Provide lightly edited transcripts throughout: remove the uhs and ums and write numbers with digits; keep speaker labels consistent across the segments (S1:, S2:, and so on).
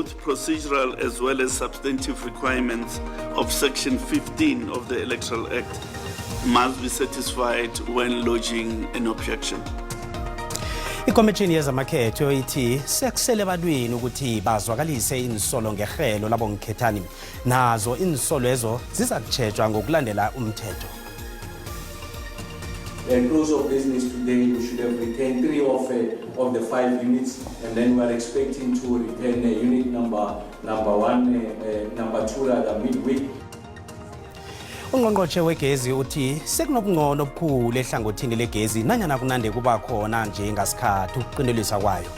S1: Both procedural as well as substantive requirements of Section 15 of the Electoral Act must be satisfied when lodging an objection.
S2: Ikomishini yezamakhetho ithi sekusele ebantwini ukuthi bazwakalise insolo ngehelo labo ngikhethani nazo insolo ezo zizakutshejwa ngokulandela umthetho.
S3: Close of business today, we should have retained 3 of the 5 units, and then we are expecting to retain unit number 1, number 2 rather midweek.
S2: Ungqongqoshe wegezi uthi sekunobungcono obukhulu ehlangothini legezi nanyana kunande kuba khona nje ngasikhathi ukuqindeliswa kwayo.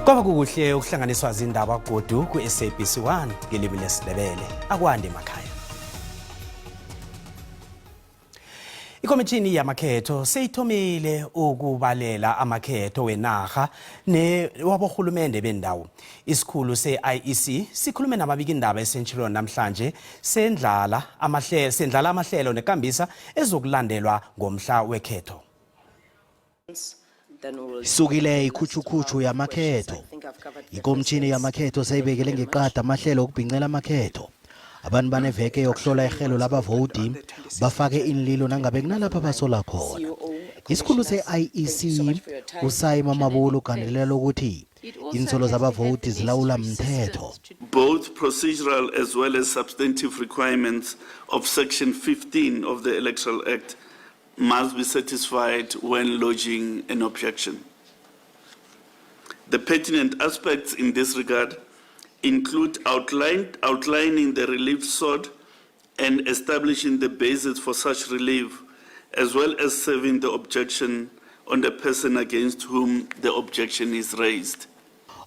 S2: Kwaba kuhle ukuhlanganiswa zindaba godu ku SABC 1 ngelimi lesiNdebele akwande emakhaya. Ikomishini yamakhetho seyithomile ukubalela amakhetho wenarha newabohulumende bendawo. Isikhulu se-IEC sikhulume nababikindaba eSentshilo namhlanje sendlala amahlelo nekambisa ezokulandelwa ngomhla wekhetho.
S4: Sukile ikhutshu yamakhetho. Ikomishini yamakhetho seyibekele ngeqada amahlelo okubhincela amakhetho. Abantu baneveke yokuhlola ihelo labavoti bafake inlilo nangabe kunalapha basola khona. Isikhulu se-IEC usayima Mabulu kandilela ukuthi insolo zabavoti zilawula mthetho.
S1: Both procedural as well as substantive requirements of Section 15 of the Electoral Act must be satisfied when lodging an objection. The pertinent aspects in this regard include outlining the relief sought and establishing the basis for such relief, as well as serving the objection on the person against whom the objection is raised.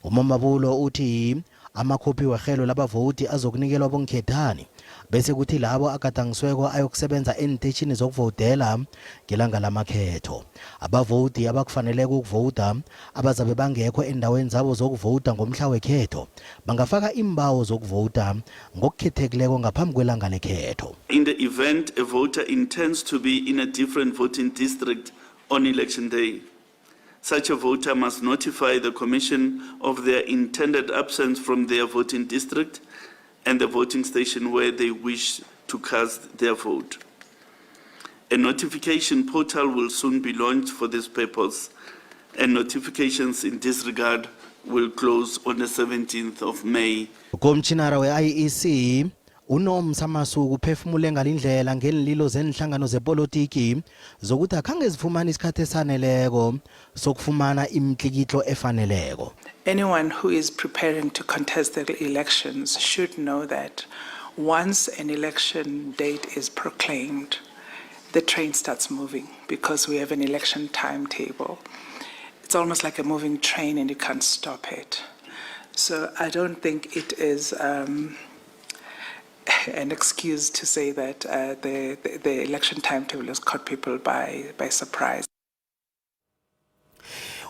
S4: Umamabulo uthi amakhophi wehelo labavoti azokunikelwa bonkhethani bese kuthi labo akatangisweko ayokusebenza entechini zokuvotela ngelanga lamakhetho. Abavoti abakufanele ukuvota abazabe bangekho endaweni zabo zokuvota ngomhla wekhetho bangafaka imbawo zokuvota ngokukhethekileko ngaphambi kwelanga lekhetho.
S1: In the event a voter intends to be in a different voting district on election day, such a voter must notify the Commission of their intended absence from their voting district and the voting station where they wish to cast their vote. A notification portal will soon be launched for this purpose, and notifications in this regard will close on the 17th of May.
S4: Komchinara we-IEC unomsa masuku uphefumule ngalindlela ngenililo zenhlangano zepolitiki zokuthi akhange zifumana isikhathi esaneleko sokufumana imtlikitlo efaneleko.
S5: Anyone who is preparing to contest the elections should know that once an election date is proclaimed, the train starts moving because we have an election timetable. It's almost like a moving train and you can't stop it. So I don't think it is an excuse to say that the election timetable has caught people by surprise.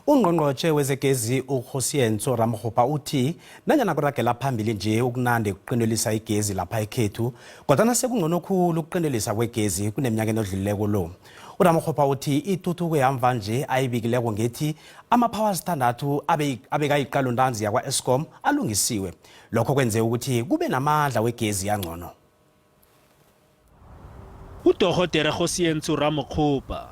S2: Ungqongqoshe wezegezi uHosiyenso Ramhopa uthi nanyana kuragela phambili nje ukunande ukuqinelisa igezi lapha ekhethu kodwa sekungcono khulu ukuqinelisa kwegezi kuneminyaka enodlulileko lo. uRamhopa uthi ituthuko yamva nje ayibikileko ngethi ama-power standardu abekayiqalo ntanzi yakwa Eskom alungisiwe. Lokho kwenze ukuthi kube namandla wegezi yangcono.
S6: Udokotela Hosiyenso Ramhopa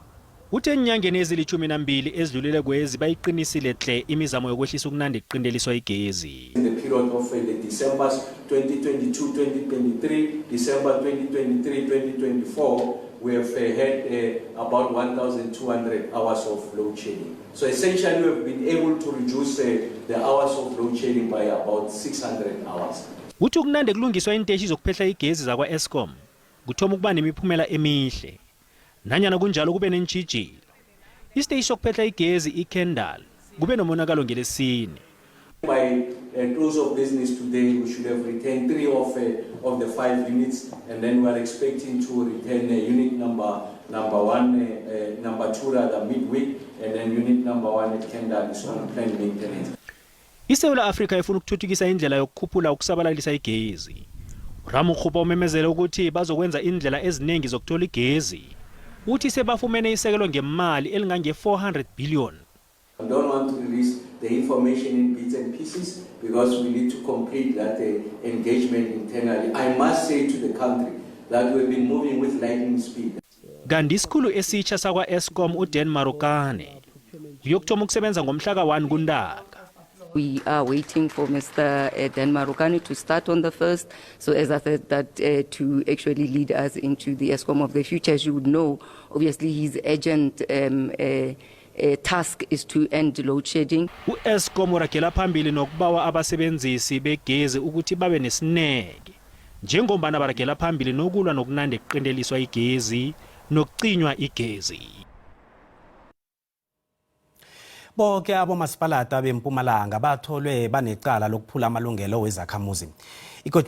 S6: uthe enyangeni ezili-12 ezidlulile kwezi bayiqinisile hle imizamo yokwehlisa ukunande iqindeliswa igezi.
S3: In the period of the December 2022-2023, December 2023-2024, we have had about 1,200 hours of load shedding. So essentially we have been able to reduce the hours of load shedding by about 600 hours.
S6: Uthi ukunande kulungiswa inteshi zokuphehla igezi zakwa Eskom kuthoma ukuba nemiphumela emihle. Nanyana kunjalo kube nentshijilo. Isiteshi sokuphehla igezi iKendal kube nomonakalo ngelesine.
S3: By close of business today, we should have retained 3 of the 5 units, and then we are expecting to retain unit number 1, number 2 rather midweek, and then unit number 1 at Kendal is on planned maintenance.
S6: ISouth Africa ifuna ukuthuthukisa indlela yokukhuphula ukusabalalisa igezi. Ramhopa umemezela ukuthi bazokwenza indlela eziningi zokuthola igezi. Uthi sebafumene isekelo ngemali elingange 400 billion.
S3: I don't want to release the information in bits and pieces because we need to complete that engagement internally. I must say to the country that we've been moving with lightning speed.
S6: Kanti isikhulu esitsha sakwa Eskom uDan Marukane uyokuthoma ukusebenza ngomhla ka-1 kuNtaka.
S7: We are waiting for Mr. Dan Marukane to start on the 1st. So as I said, that to actually lead us into the Eskom of the future. As you would know, obviously his urgent task is to end load shedding.
S6: U-Eskom uragela phambili nokubawa abasebenzisi begezi ukuthi babe nesineke. Njengombana baragela phambili nokulwa nokunande kuqindeliswa igezi nokucinywa igezi.
S2: Bonke abomasipalata bempumalanga batholwe banecala lokuphula amalungelo wezakhamuzi.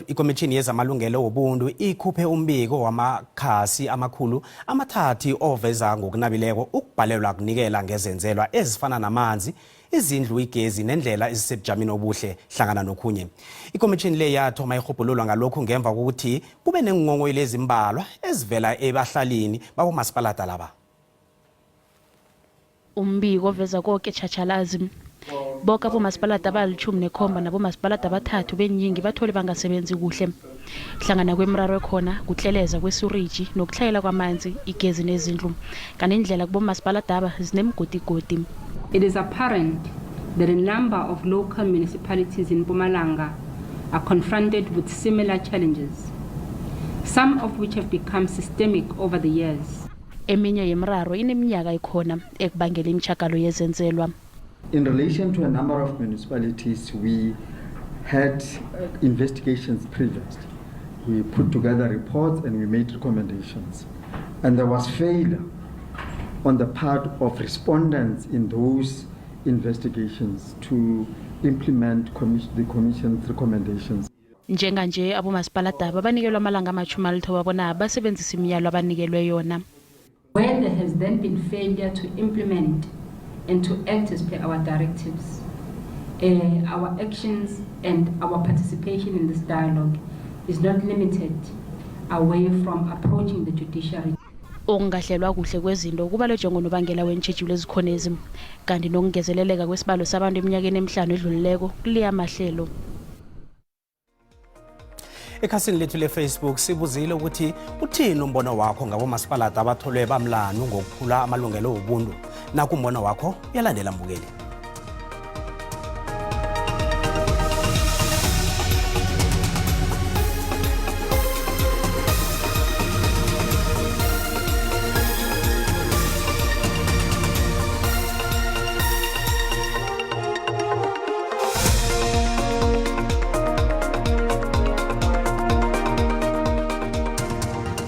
S2: Ikomishini yezamalungelo obuntu ikhuphe umbiko wamakhasi amakhulu amathathi oveza ngokunabileko ukubhalelwa kunikela ngezenzelwa ezifana namanzi, izindlu, igezi nendlela ezisebujameni obuhle hlangana nokhunye. Ikomishini le yathoma ihubhululwa ngalokhu ngemva kokuthi kube nengongoyilo ezimbalwa ezivela ebahlalini babomasipalata laba.
S8: Umbiko oveza konke tshashalazi boka abomasipalata abali-17 nabomasipalata abathathu benyingi bathole bangasebenzi kuhle. Hlangana kwemiraro ekhona kuhleleza kwesuriji nokuhlayela kwamanzi, igezi nezindlu. Kanti indlela kubomasipalata aba zinemigodi.
S9: It is apparent that a number of local municipalities in Mpumalanga are confronted with similar challenges, some of which have become systemic over the years.
S8: Eminye yemiraro ineminyaka ikhona ekubangela imtshakalo yezenzelwa.
S10: In relation to a number of municipalities, we had investigations previously. We put together reports and we made recommendations. And there was failure on the part of respondents in those investigations to implement the Commission's recommendations.
S8: Njenganje abomasipalata babanikelwa amalanga ama-19 bona basebenzisa imiyalo abanikelwe yona.
S9: Where there has then been failure to implement and to act as per our directives, our actions and our participation in this dialogue is not limited away from approaching the judiciary.
S8: Okungahlelwa kuhle kwezinto kubalwe njengonobangela wentshijilo ezikhonezi kanti nokungezeleleka kwesibalo sabantu eminyakeni emihlanu edlulileko kuliya mahlelo.
S2: Ekhasini lethu le-Facebook sibuzile ukuthi uthini umbono wakho ngabomasipalata abatholwe bamlanu ngokuphula amalungelo obuntu. Naku umbono wakho uyalandela mbukeli.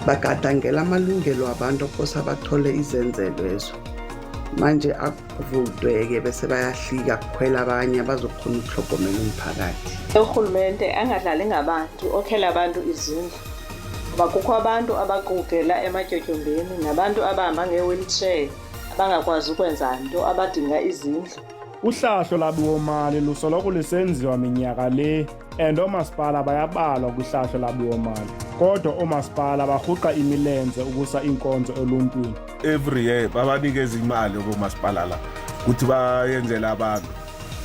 S11: Bagadangela amalungelo abantu ophosa bathole izenzelo ezo. Manje akuvudweke bese bayahlika kukhwela abanye abazokhona ukuhlogomela umphakathi.
S12: Uhulumende angadlali ngabantu okhela abantu izindlu. Ngoba kukho abantu abaqukela ematyotyombeni nabantu abahamba nge-wheelchair abangakwazi ukwenza nto abadinga izindlu.
S13: Uhlahlo lwabiwomali lusoloko lisenziwa minyaka le and oomasipala bayabalwa kwihlahlo lwabiwomali. Kodwa oomasipala barhuqa imilenze ukusa inkonzo eluntwini.
S14: Every year babanikeza imali oomasipala la ukuthi bayenzela abantu.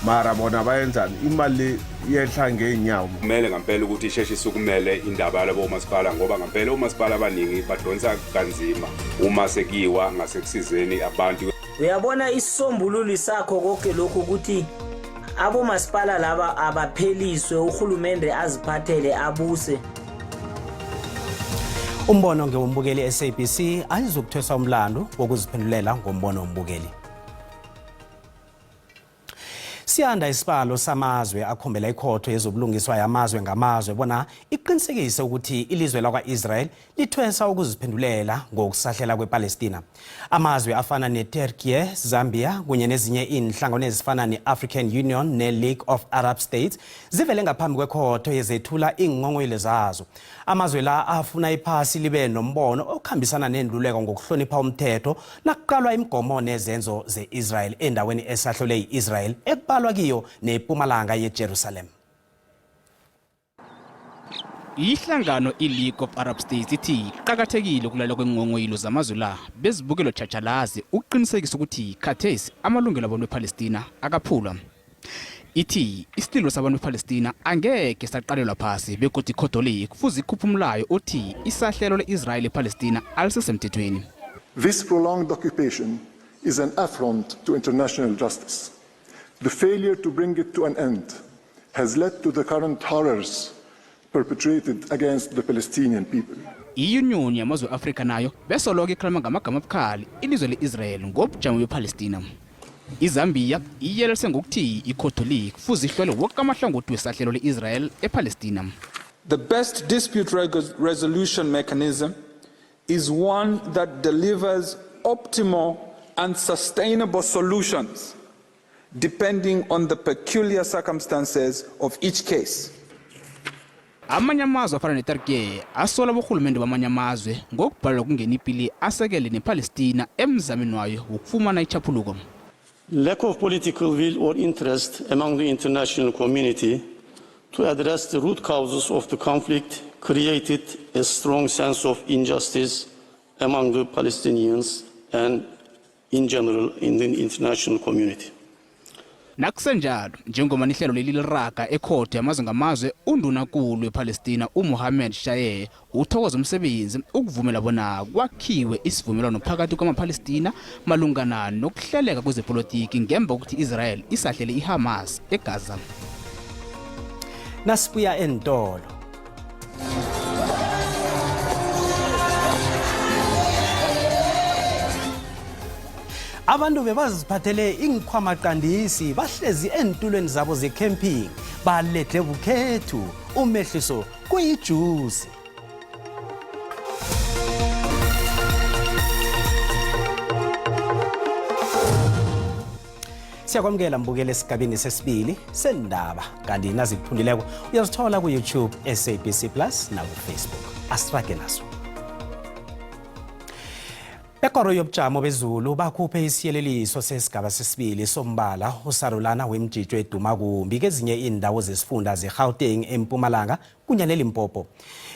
S14: Mara bona bayenzani imali yehla ngeenyawo.
S15: Kumele ngempela ukuthi isheshe isukumele indaba yalabo masipala ngoba ngempela omasipala abaningi badonsa kanzima uma sekiwa ngasekusizeni abantu.
S16: Uyabona isisombululo sakho konke lokho ukuthi abomasipala laba abapheliswe uhulumende aziphathele abuse.
S2: Umbono ngewombukeli SABC ayizokuthwesa umlando wokuziphendulela ngombono wombukeli. Siyanda isibalo samazwe akhombela ikhotho yezobulungiswa yamazwe ngamazwe bona iqinisekise ukuthi ilizwe lakwa-Israel lithwesa ukuziphendulela ngokusahlela kwePalestina. Amazwe afana neTurkey, Zambia kunye nezinye inhlangano ezifana ne-African Union ne-League of Arab States zivele ngaphambi kwekhotho yezethula ingongoyilo zazo. Amazwe la afuna iphasi libe nombono okhambisana nendluleko ngokuhlonipha umthetho nakuqalwa imigomo nezenzo ze-Israel endaweni esahlole i-Israel ekbalwa kiyo neMpumalanga yeJerusalem.
S17: Ihlangano iLeague of Arab States ithi qhakathekile ukulalwa kwenqonqoyilo zamazwe la bezibukelo tjhatjhalazi ukuqinisekisa ukuthi khathesi amalungelo abantu bePalestina akaphulwa. Ithi isilo sabantu bePalestina angeke saqalelwa phasi begodu ikhotho le kufuze ikhuphe umlayo othi isahlelo leIsrael ePalestina alisesemthethweni.
S18: This prolonged occupation is an affront to international justice. The failure to bring it to an end has led to the current horrors perpetrated against the Palestinian people.
S17: I-Union yamazwe Afrika nayo besoloko ikhuluma ngamagama abukhali ilizwe leIsrael ngobujamo bePalestina. iZambia iyelelise ngokuthi ikhotho le kufuze ihlole wonke amahlangothi wesahlelo leIsrael ePalestina.
S19: The best dispute resolution mechanism is one that delivers optimal and sustainable solutions depending on the peculiar circumstances of each case.
S17: Amanye amazwe afana neTurkey asola bohulumende bamanye amazwe ngokubhalwa kungena ipili asekele nePalestina emzameni wayo wokufumana ichaphuluko.
S20: Lack of political will or interest among the international community to address the root causes of the conflict created a strong sense of injustice among the Palestinians and in general in the international community.
S17: Nakusenjalo njengoba nihlelo leli liraga ekhotho yamazwe ngamazwe undunankulu wePalestina uMohammed Shayeh uthokoza umsebenzi ukuvumela bona kwakhiwe isivumelwano phakathi kwamaPalestina malungana nokuhleleka kwezepolitiki ngemva kokuthi Israel isahlele iHamas eGaza.
S2: Nasibuya entolo. Abantu bebaziphathele ingikhwamaqandisi bahlezi entulweni zabo zecamping baledle bukhethu umehliso kuyijuice. Siyakwamukela mbukele esigabeni sesibili sendaba kanti nazikuphundileko uyazithola ku YouTube SABC Plus na ku Facebook. Asirage naso. Ekoro yobujamo bezulu bakhuphe isiyeleliso sesigaba sesibili sombala usarulana wemjijo eduma kumbi kezinye indawo zesifunda zeGauteng eMpumalanga kunye neLimpopo.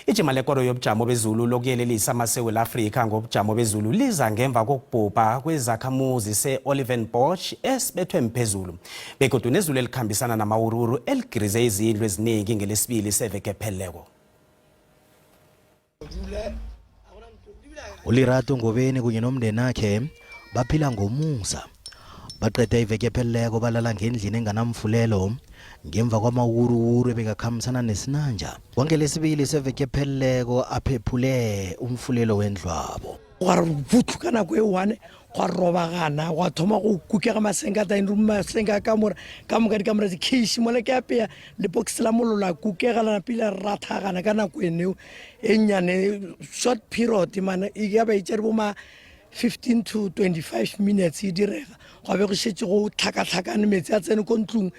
S2: Ijima lekoro yobujamo bezulu lokuyelelisa amaSewula Afrika ngobujamo bezulu liza ngemva kokubhubha kwezakhamuzi se-Olivenbosch esibethwe mphezulu. Begodu nezulu elikhambisana namawururu eligirize izindlu eziningi ngelesibili seveke epheleleko.
S4: uLirato Ngobeni kunye nomndeni wakhe baphila ngomusa. Baqeda iveke epheleleko balala ngendlini enganamfulelo ngemva kwamawuruwuru ebekakhambisana nesinanja. Kwangelesibili seveke epheleleko aphephule umfulelo wendlwabo.
S21: Kwavuthukana kwe1 kwarobagana kwathoma go kukega masenga ta indru masenga kamora di kamera di khishi mole ke apea le box la molola kukega la pila rathagana kana kwene enyane short period man e ba itse boma 15 to 25 minutes idirega gwabe go shetse go tlhakatlhakane metsi a tsene kontlung.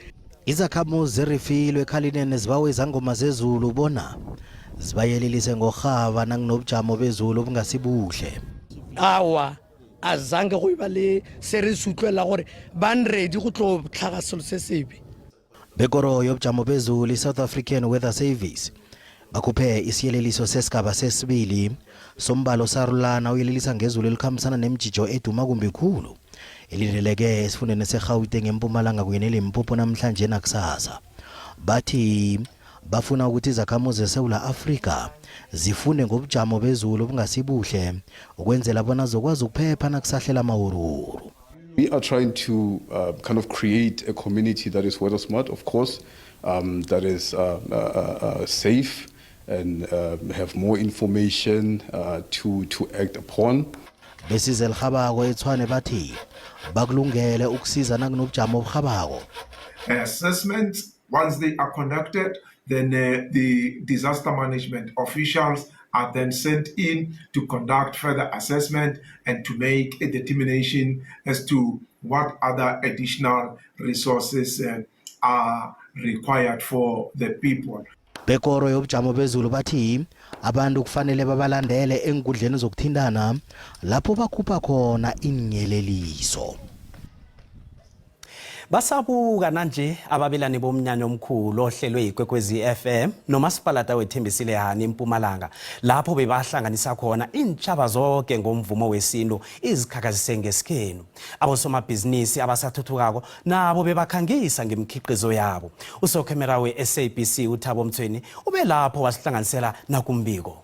S4: Izakhamuzi zerifilwe ekhalinene zibawe izangoma zezulu bona zibayelelise ngorhaba nanginobujamo bezulu obungasibuhle.
S21: Awa azange go iba le series utlwela gore ban ready go tlo tlhaga selo se sebe.
S4: Bekoro yobujamo bezulu iSouth African Weather Service bakhuphe isiyeleliso sesigaba sesibili sombalo sarulana uyelelisa ngezulu elikhambisana nemjijo eduma kumbi khulu elindeleke esifundeni seGauteng eMpumalanga kunye neLimpopo namhlanje nakusasa. Bathi bafuna ukuthi izakhamuzi zeSewula Afrika zifunde ngobujamo bezulu obungasibuhle ukwenzela bona zokwazi ukuphepha nakusahlela amawururu.
S22: We are trying to kind of create a community that is weather smart, of course, that is safe and have more information to act upon.
S4: Besize elhabako eTshwane bathi bakulungele ukusiza nakunobujamo obuhabako.
S23: Assessments, once they are conducted, then the disaster management officials are then sent in to conduct further assessment and to make a determination as to what other additional resources are required for the people.
S4: Bekoro yobujamo bezulu bathi abantu kufanele babalandele enkundleni zokuthindana lapho bakhupha khona inyeleliso.
S2: Basabuka nanje ababelani bomnyanya omkhulu ohlelwe yiKwekwezi FM nomasipalata wethembisile hani eMpumalanga lapho bebahlanganisa khona intshaba zonke ngomvumo wesintu izikhakhazise ngesikhenu. Abosomabhizinisi abasathuthukako nabo bebakhangisa ngemikhiqizo yabo. Usokhemera we-SABC uThabo Mthweni ube lapho wasihlanganisela nakumbiko.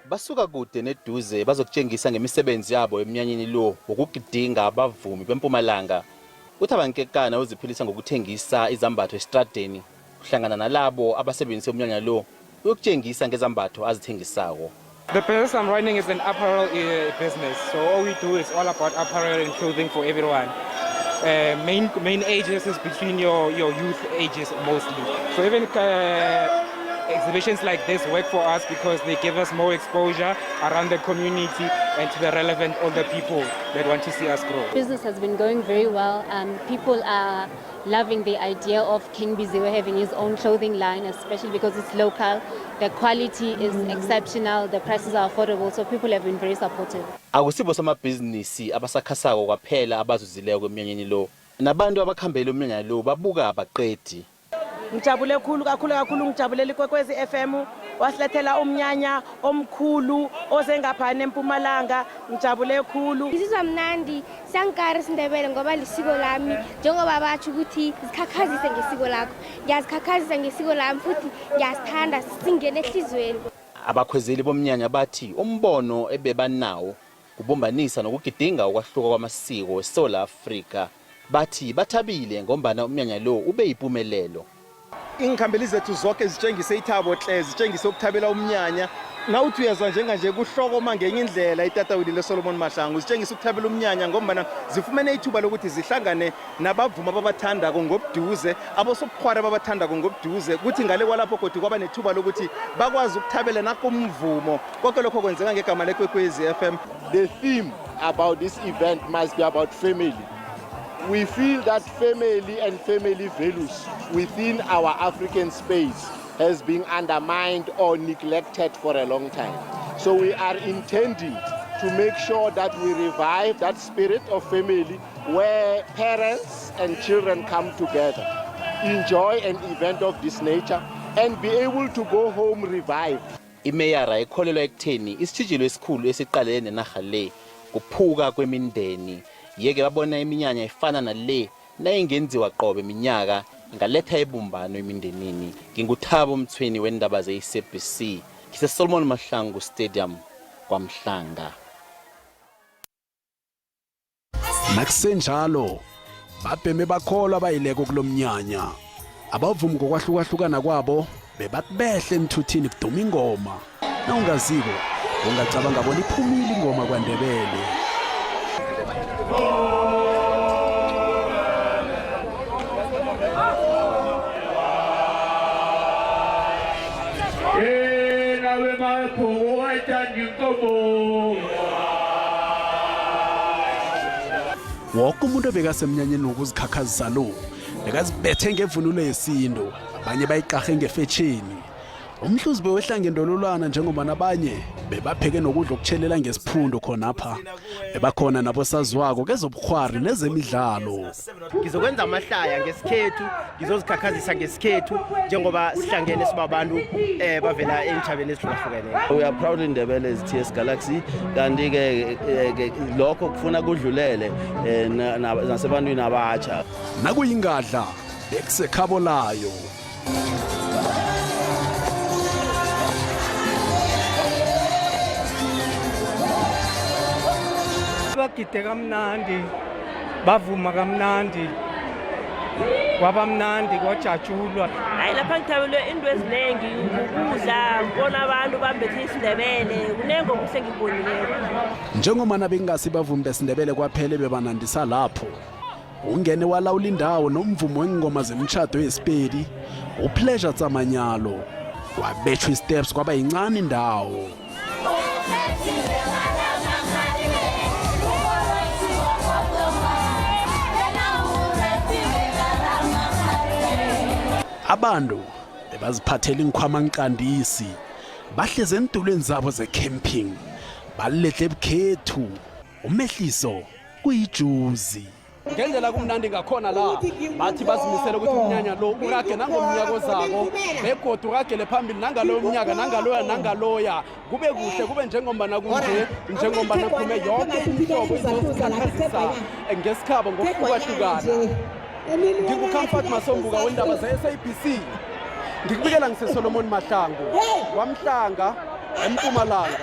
S1: Basuka kude neduze bazokutshengisa ngemisebenzi yabo emnyanyeni lo wokugidinga abavumi beMpumalanga. Uthabankekana uziphilisa ngokuthengisa izambatho estradeni kuhlangana nalabo abasebenzisa umnyanya lo ukutshengisa ngezambatho azithengisako.
S3: The business I'm running is an apparel business, so all we do is all about apparel and clothing for everyone. Main ages is between your youth ages mostly. So even exhibitions like this work for us because they give us more exposure around the community and to the relevant older people that want to see us grow.
S5: Business has been going very well. People are loving the idea of King Biziwe having his own clothing line, especially because it's local. The quality is exceptional, the prices are affordable, so people have been very supportive.
S1: Akusibo samabhizinisi abasakhasako kwaphela abazuzileko kwemnyanyeni lo. Nabantu abakhambele umnyanya lo babuka abaqedi.
S24: Ngijabule kakhulu ngijabulela iKwekwezi FM wasilethela umnyanya omkhulu ozengaphana eMpumalanga ngijabule khulu.
S25: Isizwa mnandi sankari siNdebele ngoba lisiko lami njengoba bathi ukuthi zikhakhazise ngesiko lakho. Ngiyazikhakhazisa ngesiko lami futhi ngiyasithanda singene ehlizweni.
S1: Abakhwezeli bomnyanya bathi umbono ebebanawo kubombanisa nokugidinga ukwahluka kwamasiko eSouth Africa. Bathi bathabile ngombana umnyanya lo ube yimpumelelo.
S26: Inkhambeli zethu zonke zitshengise ithabo hle zitshengise ukuthabela umnyanya nawuthi uyazwa njenganje kuhloko mangenye indlela itatawini leSolomon Mahlangu zitshengise ukuthabela umnyanya ngoba zifumene ithuba lokuthi zihlangane nabavuma babathandako ngobuduze abosobukhwara babathandako ngobuduze kuthi ngale kwalapho kodwa kwaba nethuba lokuthi bakwazi ukuthabela nakumvumo konke lokho kwenzeka ngegama leKwekwezi FM.
S27: The theme about this event must be about family. We feel that family and family values within our African space has been undermined or neglected for a long time. So we are intending to make sure that we revive that spirit of family where parents and children come together, enjoy an event of this nature and be able to go home revived.
S1: Imeyara ikholelwa ekutheni isitshijilo esikhulu esiqalene nenarha le kuphuka kwemindeni. Yeke babona iminyanya ifana nale nayingenziwa qobe iminyaka ingaletha ebumbano emindenini. NginguThabo Mthweni weindaba zeSABC ngiseSolomon Mahlangu Stadium kwaMhlanga.
S28: Nakusenjalo babheme bakholwa bayileko kulomnyanya. Abavumi ngokwahlukahlukana kwabo bebakubehle enthuthini kuduma ingoma. Nawungaziko ungacabanga bona iphumile ingoma kwaNdebele. Wonke umuntu obekasemnyanyeni wokuzikhakhazisa lo bekazibethe ngevunulo yesintu abanye bayiqahe ngefetsheni. Umhluzi bewehlangendololwana njengoba nabanye bebapheke nokudla okutshelela ngesiphundo khonapha. Bebakhona nabo saziwako kezobukhwari nezemidlalo.
S29: Ngizokwenza amahlaya ngesikhethu, ngizozikhakhazisa ngesikhethu njengoba sihlangene sibabantu bavela entshabeni ezihlukahlukene.
S30: We are proud Indebele as TS Galaxy kanti ke lokho kufuna kudlulele nasebantwini abatsha.
S28: Nakuyingadla bekusekhabo layo.
S31: Bagide kamnandi bavuma kamnandi kwabamnandi kwajatshulwa.
S32: Hayi lapha ngithabelwe into eziningi ukudla ngibona abantu bambethe isiNdebele kunengo kuhle ngibonileko.
S28: Njengomana bengasi bavumi besiNdebele kwaphela bebanandisa lapho ungene walawula indawo nomvumo wengoma zemtshado yesipedi uPleasure Tsamanyalo wabethwa isteps kwaba yincane indawo. Abantu bebaziphathela inkhwama nqandisi bahleze entulweni zabo zecamping balehle ebukhethu umehliso kuyijuzi. ngendlela kumnandi ngakhona la bathi bazimisela ukuthi umnyanya lo urage nangomnyaka ozako begodu uragele phambili nangaloyo mnyaka nangaloya kube kuhle kube njengombana kunje njengombana kuphume yonke imihlobo izozikhakhazisa ngesikhabo ngokuhlukahlukana. Ngingukhamfati Masombuka wendaba ze-SABC ngikubikela ngiseSolomon Mahlangu kwaMhlanga eMpumalanga.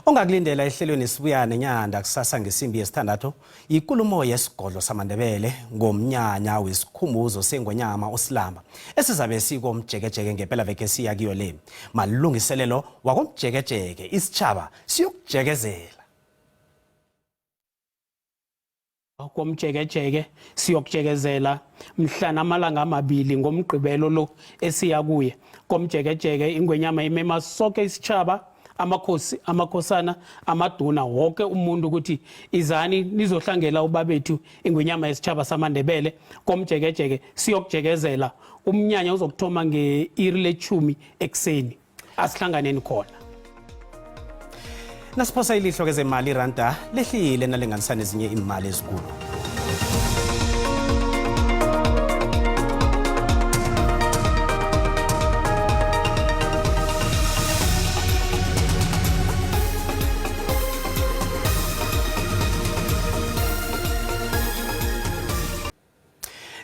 S2: Ongakulindela ehlelweni sibuya nenyanda kusasa ngesimbi yesithandathu ikulumo yesigodlo samaNdebele ngomnyanya wesikhumbuzo sengonyama osilamba esizabe sikomjekejeke ngempela veke siya kiyo le malungiselelo wakomjekejeke isitshaba siyokujekezela
S6: komjekejeke siyokujekezela mhlana amalanga amabili ngomgqibelo lo esiya kuye komjekejeke ingwenyama imema sonke isitshaba amakhosi amakhosana amaduna wonke umuntu ukuthi izani nizohlangela ubabethu ingwenyama yesitshaba samaNdebele komjekejeke siyokujekezela umnyanya uzokuthoma nge-iri le-10 ekseni asihlanganeni khona.
S2: Nasiphosa ilihlo kezemali iranda lehlile nalenganisana ezinye imali ezikulu.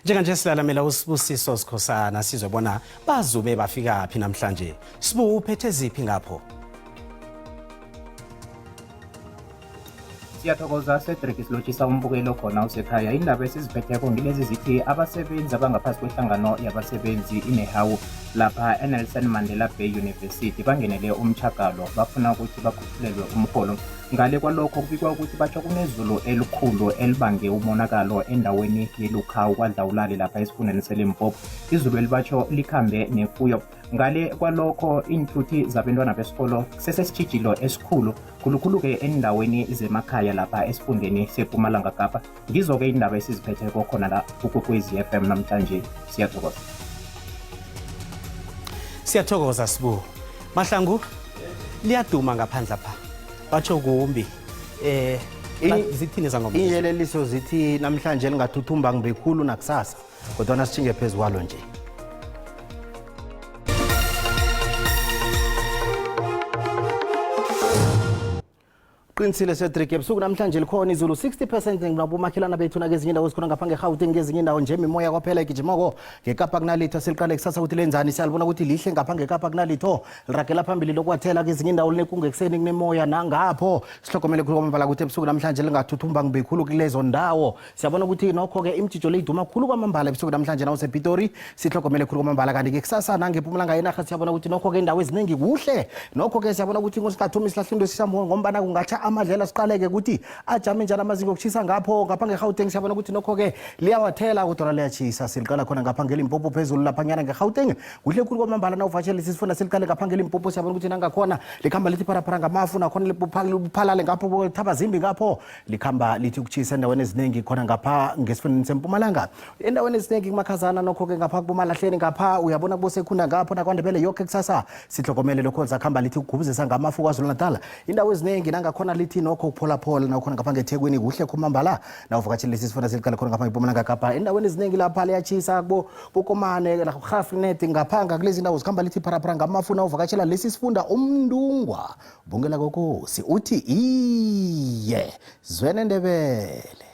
S2: Njenganje silalamela uSibusiso Sikhosana sizobona bazube bafika phi namhlanje. Sibu uphethe ziphi ngapho?
S7: Siyathokoza Cedric isilotshisa umbukelo khona usekhaya. Indaba esiziphetheko ngilezi zithi abasebenzi abangaphasi kwehlangano yabasebenzi inehawu lapha eNelson Mandela Bay University bangenele umchagalo bafuna ukuthi bakhuphulelwe umholo. Ngale kwalokho kubikwa ukuthi batsho kunezulu elikhulu elibange umonakalo endaweni yeLukhawu kwaDlawulale lapha esifundeni seLimpopo. Izulu elibatsho likhambe nefuyo. Ngale kwalokho inthuthi zabantwana besikolo sesesitshijilo esikhulu khulukhulu-ke endaweni zemakhaya lapha esifundeni sePumalanga Kapa. Ngizo-ke indaba esiziphetheko khona la kuKwekwezi FM namhlanje. Siyathokoza.
S2: Siyathokoza Sibu. Mahlangu liyaduma ngaphandla pha. Batsho kumbi zithini zangomso
S4: iyeleliso zithi namhlanje lingathuthumba ngibekhulu nakusasa kodwa nasithinge phezulu nje. Qinisile Cedric ebusuku namhlanje likhona izulu 60% nginabomakhelana bethu nakezinye indawo esikhona ngapha ngeGauteng ngezinye indawo nje imimoya kwaphela igijimoko ngeKapa kunalitho seliqale kusasa ukuthi lenzani siyalibona ukuthi lihle ngapha ngeKapa kunalitho liragela phambili lokwathela kezinye indawo linekungekuseni kunemoya nangapho sihlogomele khulu kwamambala ukuthi ebusuku namhlanje lingathuthumba ngibekhulu kulezo ndawo siyabona ukuthi nokho ke imjijo leyiduma khulu kwamambala ebusuku namhlanje nawo sePitori sihlogomele khulu kwamambala kanti ke kusasa nangePumalanga yenarha siyabona ukuthi nokho ke indawo eziningi kuhle nokho ke siyabona ukuthi ngosikathuma isihlahlindo sisambo ngombana kungatsha amadlela siqaleke ukuthi ajame njani amazinga okuchisa ngapho ngapha ngeGauteng siyabona ukuthi nokho ke liyawathela kodwa liyachisa siliqala khona ngapha ngeLimpopo phezulu lapha nyana ngeGauteng kuhle khulu kwamambala nawuvakatshela sisifunda siliqale ngapha ngeLimpopo siyabona ukuthi nangakhona likhamba lithi pharaphara ngamafu nakhona liphalale ngapho thabazimbi ngapho likhamba lithi ukuchisa endaweni eziningi khona ngapha ngesifundeni seMpumalanga endaweni eziningi kumakhazana nokho ke ngapha kuBomalahleni ngapha uyabona kubosekhunda ngapho nakwaNdebele yonke kusasa sihlogomele lokho zakhamba lithi ukugubuzisa ngamafu kwaZulu-Natal indawo eziningi nangakhona lithi nokho kupholaphola nakhona ngapha ngeThekwini kuhle khumambala nawuvakatshela sisifunda siliqale khona ngapha ngePumalanga Kapa endaweni eziningi lapha liyachisa kuBokomane laGrafnet ngaphanga kulezi indawo zikhamba lithi pharaphara ngamafu nawuvakatshela lesi sifunda umndungwa bongela kokosi uthi iye zesiNdebele.